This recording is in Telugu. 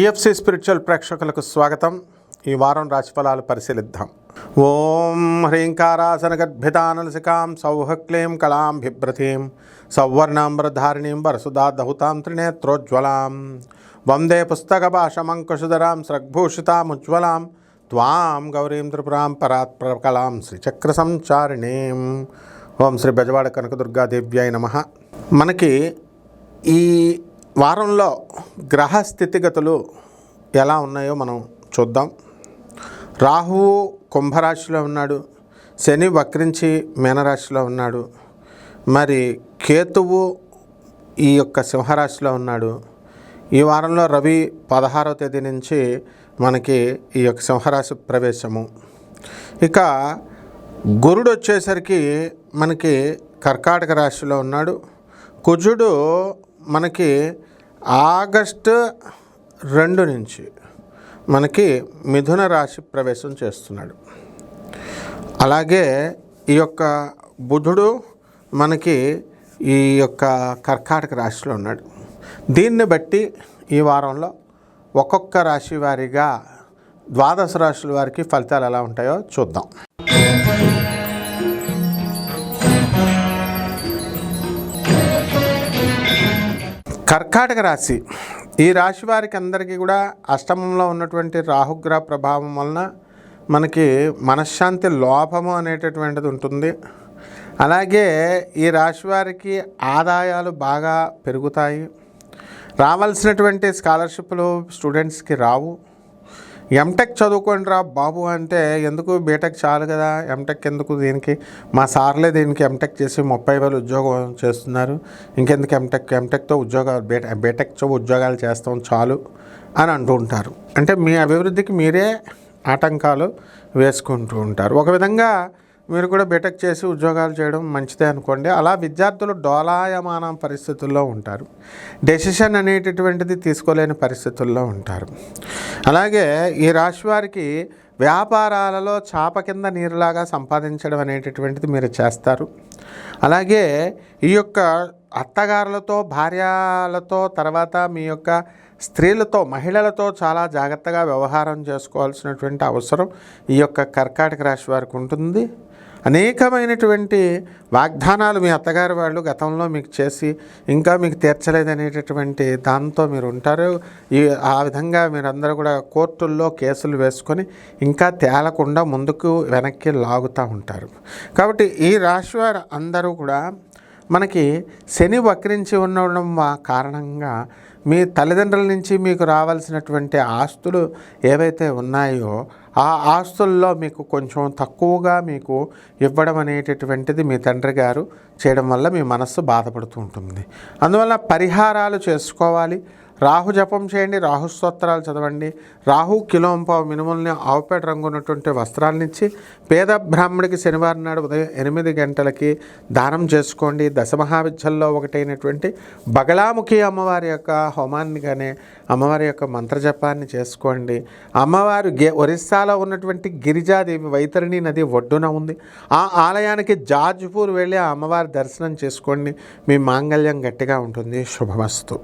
టిఎఫ్సి స్పిరిచువల్ ప్రేక్షకులకు స్వాగతం. ఈ వారం రాశిఫలాలు పరిశీలిద్దాం. ఓం హ్రీంకారాసనగద్భితానలసికాం సౌహక్లీం కళాం బిభ్రతీం సౌవర్ణాంబరధారిణీం వరసుదాదహుతాం త్రినేత్రోజ్వలాం వందే పుస్తకభాషమంకుశధరాం స్రగ్భూషితాముజ్వలాం త్వాం గౌరీం త్రిపురాం పరాత్పరకలాం శ్రీచక్రసంచారిణీం. ఓం శ్రీ బెజవాడ కనకదుర్గాదేవ్యాయ నమః. మనకి ఈ వారంలో గ్రహ స్థితిగతులు ఎలా ఉన్నాయో మనం చూద్దాం. రాహువు కుంభరాశిలో ఉన్నాడు, శని వక్రించి మీనరాశిలో ఉన్నాడు, మరి కేతువు ఈ యొక్క సింహరాశిలో ఉన్నాడు. ఈ వారంలో రవి 16వ తేదీ నుంచి మనకి ఈ యొక్క సింహరాశి ప్రవేశము. ఇక గురుడు వచ్చేసరికి మనకి కర్కాటక రాశిలో ఉన్నాడు. కుజుడు మనకి ఆగస్టు 2 నుంచి మనకి మిథున రాశి ప్రవేశం చేస్తున్నాడు. అలాగే ఈ యొక్క బుధుడు మనకి ఈ యొక్క కర్కాటక రాశిలో ఉన్నాడు. దీన్ని బట్టి ఈ వారంలో ఒక్కొక్క రాశి వారిగా 12 రాశుల వారికి ఫలితాలు ఎలా ఉంటాయో చూద్దాం. కర్కాటక రాశి, ఈ రాశి వారికి అందరికీ కూడా అష్టమంలో ఉన్నటువంటి రాహుగ్రహ ప్రభావం వలన మనకి మనశ్శాంతి లోపము అనేటటువంటిది ఉంటుంది. అలాగే ఈ రాశి వారికి ఆదాయాలు బాగా పెరుగుతాయి. రావాల్సినటువంటి స్కాలర్షిప్లు స్టూడెంట్స్కి రావు. ఎంటెక్ చదువుకోండి రా బాబు అంటే ఎందుకు, బీటెక్ చాలు కదా, ఎంటెక్ ఎందుకు, దీనికి మా సార్లే దీనికి ఎంటెక్ చేసి 30,000 ఉద్యోగం చేస్తున్నారు, ఇంకెందుకు ఎంటెక్తో ఉద్యోగాలు, బీటెక్ ఉద్యోగాలు చేస్తాం చాలు అని అంటూ ఉంటారు. అంటే మీ అభివృద్ధికి మీరే ఆటంకాలు వేసుకుంటూ ఉంటారు. ఒక విధంగా మీరు కూడా బీటెక్ చేసి ఉద్యోగాలు చేయడం మంచిదే అనుకోండి. అలా విద్యార్థులు డోలాయమాన పరిస్థితుల్లో ఉంటారు. డెసిషన్ అనేటటువంటిది తీసుకోలేని పరిస్థితుల్లో ఉంటారు. అలాగే ఈ రాశి వారికి వ్యాపారాలలో చాప కింద నీరులాగా సంపాదించడం అనేటటువంటిది మీరు చేస్తారు. అలాగే ఈ యొక్క అత్తగారులతో, భార్యలతో, తర్వాత మీ యొక్క స్త్రీలతో, మహిళలతో చాలా జాగ్రత్తగా వ్యవహారం చేసుకోవాల్సినటువంటి అవసరం ఈ యొక్క కర్కాటక రాశి వారికి ఉంటుంది. అనేకమైనటువంటి వాగ్దానాలు మీ అత్తగారి వాళ్ళు గతంలో మీకు చేసి ఇంకా మీకు తీర్చలేదనేటటువంటి దాంతో మీరు ఉంటారు. ఆ విధంగా మీరందరూ కూడా కోర్టుల్లో కేసులు వేసుకొని ఇంకా తేలకుండా ముందుకు వెనక్కి లాగుతూ ఉంటారు. కాబట్టి ఈ రాశి వారు అందరూ కూడా మనకి శని వక్రించి ఉండడం కారణంగా మీ తల్లిదండ్రుల నుంచి మీకు రావాల్సినటువంటి ఆస్తులు ఏవైతే ఉన్నాయో ఆ ఆస్తుల్లో మీకు కొంచెం తక్కువగా మీకు ఇవ్వడం అనేటటువంటిది మీ తండ్రి గారు చేయడం వల్ల మీ మనస్సు బాధపడుతూ ఉంటుంది. అందువల్ల పరిహారాలు చేసుకోవాలి. రాహు జపం చేయండి, రాహు స్తోత్రాలు చదవండి. రాహు కిలోంపావు మినుముల్ని ఆవుపేట రంగు ఉన్నటువంటి వస్త్రాలనిచ్చి పేద బ్రాహ్మడికి శనివారం నాడు ఉదయం 8 గంటలకి దానం చేసుకోండి. దశమహావిద్యల్లో ఒకటైనటువంటి బగళాముఖి అమ్మవారి యొక్క హోమాన్ని కానీ అమ్మవారి యొక్క మంత్రజపాన్ని చేసుకోండి. అమ్మవారు ఒరిస్సాలో ఉన్నటువంటి గిరిజాదేవి వైతరిణి నది ఒడ్డున ఉంది. ఆ ఆలయానికి జాజ్పూర్ వెళ్ళి ఆ అమ్మవారి దర్శనం చేసుకోండి. మీ మాంగళ్యం గట్టిగా ఉంటుంది. శుభమస్తు.